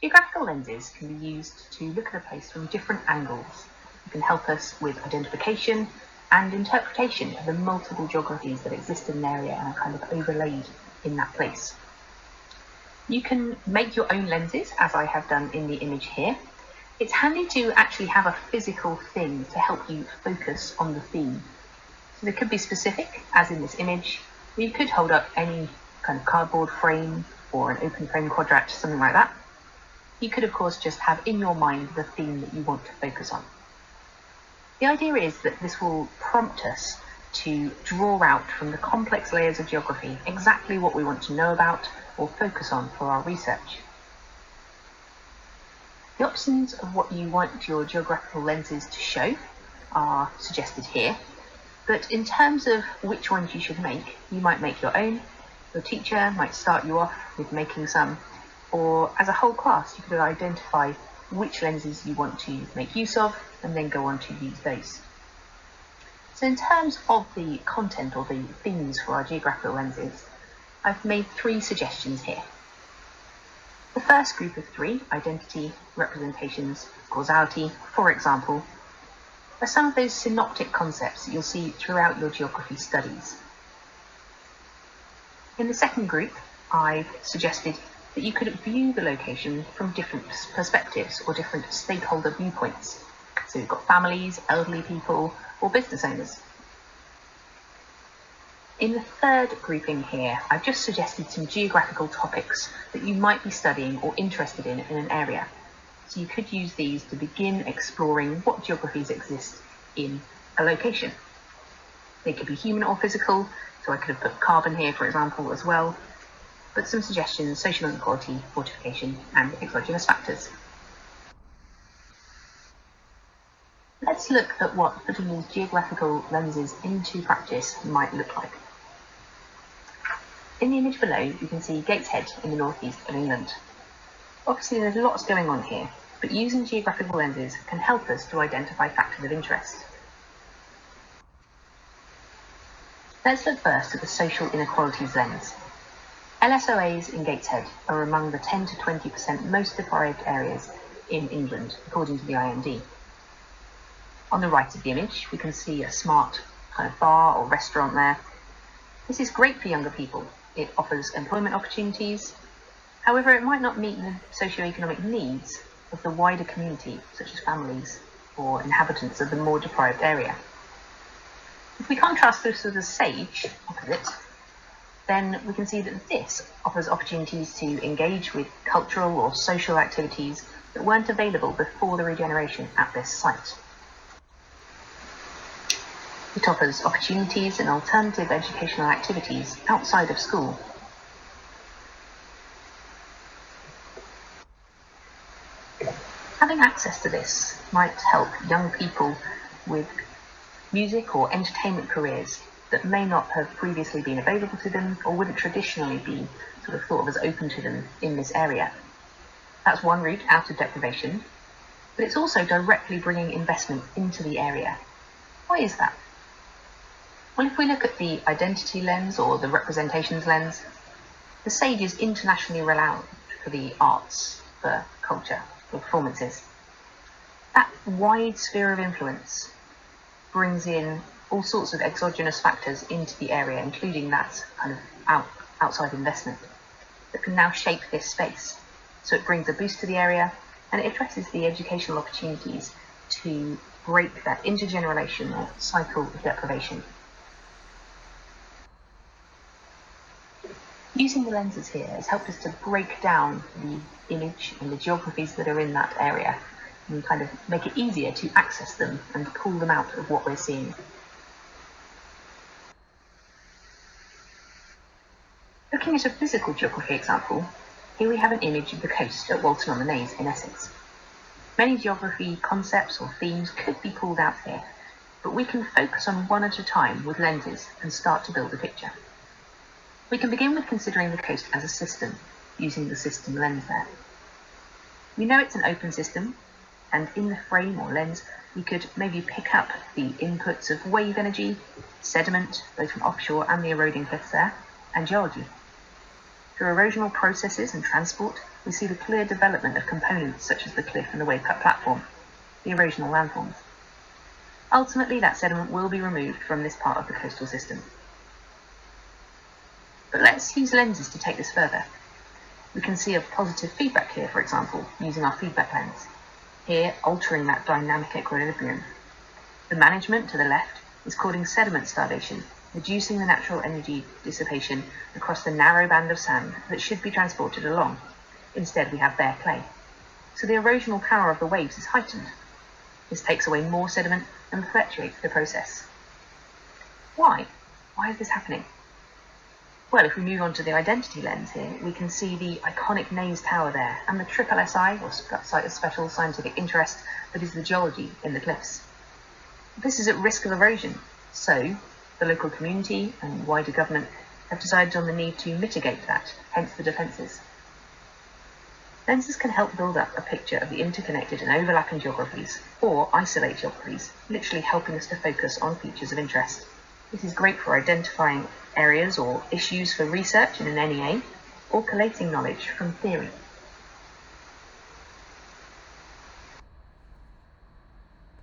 Geographical lenses can be used to look at a place from different angles. It can help us with identification and interpretation of the multiple geographies that exist in an area and are kind of overlaid in that place. You can make your own lenses, as I have done in the image here. It's handy to actually have a physical thing to help you focus on the theme. So they could be specific, as in this image, or you could hold up any kind of cardboard frame or an open frame quadrat, something like that. You could, of course, just have in your mind the theme that you want to focus on. The idea is that this will prompt us to draw out from the complex layers of geography exactly what we want to know about or focus on for our research. The options of what you want your geographical lenses to show are suggested here, but in terms of which ones you should make, you might make your own. Your teacher might start you off with making some, or as a whole class, you could identify which lenses you want to make use of and then go on to use those. So in terms of the content or the themes for our geographical lenses, I've made 3 suggestions here. The first group of 3, identity, representations, causality, for example, are some of those synoptic concepts that you'll see throughout your geography studies. In the second group, I've suggested that you could view the location from different perspectives or different stakeholder viewpoints. So you've got families, elderly people, or business owners. In the third grouping here, I've just suggested some geographical topics that you might be studying or interested in an area. So you could use these to begin exploring what geographies exist in a location. They could be human or physical, so I could have put carbon here, for example, as well. But some suggestions: social inequality, fortification, and exogenous factors. Let's look at what putting these geographical lenses into practice might look like. In the image below, you can see Gateshead in the northeast of England. Obviously, there's lots going on here, but using geographical lenses can help us to identify factors of interest. Let's look first at the social inequalities lens. LSOAs in Gateshead are among the 10 to 20% most deprived areas in England, according to the IMD. On the right of the image, we can see a smart kind of bar or restaurant there. This is great for younger people. It offers employment opportunities. However, it might not meet the socioeconomic needs of the wider community, such as families or inhabitants of the more deprived area. If we contrast this with the Sage opposite, then we can see that this offers opportunities to engage with cultural or social activities that weren't available before the regeneration at this site. It offers opportunities and alternative educational activities outside of school. Having access to this might help young people with music or entertainment careers that may not have previously been available to them or wouldn't traditionally be sort of thought of as open to them in this area. That's one route out of deprivation, but it's also directly bringing investment into the area. Why is that? Well, if we look at the identity lens or the representations lens, the Sage is internationally renowned for the arts, for culture, for performances. That wide sphere of influence brings in all sorts of exogenous factors into the area, including that kind of outside investment that can now shape this space. So it brings a boost to the area and it addresses the educational opportunities to break that intergenerational cycle of deprivation. Using the lenses here has helped us to break down the image and the geographies that are in that area and kind of make it easier to access them and pull them out of what we're seeing. Looking at a physical geography example, here we have an image of the coast at Walton-on-the-Naze in Essex. Many geography concepts or themes could be pulled out here, but we can focus on one at a time with lenses and start to build a picture. We can begin with considering the coast as a system, using the system lens there. We know it's an open system, and in the frame or lens, we could maybe pick up the inputs of wave energy, sediment, both from offshore and the eroding cliffs there, and geology. Through erosional processes and transport, we see the clear development of components such as the cliff and the wave-cut platform, the erosional landforms. Ultimately, that sediment will be removed from this part of the coastal system. But let's use lenses to take this further. We can see a positive feedback here, for example, using our feedback lens. Here, altering that dynamic equilibrium. The management to the left is causing sediment starvation, reducing the natural energy dissipation across the narrow band of sand that should be transported along. Instead, we have bare clay. So the erosional power of the waves is heightened. This takes away more sediment and perpetuates the process. Why? Why is this happening? Well, if we move on to the identity lens here, we can see the iconic Naze Tower there, and the SSSI, or Site of Special Scientific Interest, that is the geology in the cliffs. This is at risk of erosion, so the local community and wider government have decided on the need to mitigate that, hence the defences. Lenses can help build up a picture of the interconnected and overlapping geographies, or isolate geographies, literally helping us to focus on features of interest. This is great for identifying areas or issues for research in an NEA, or collating knowledge from theory.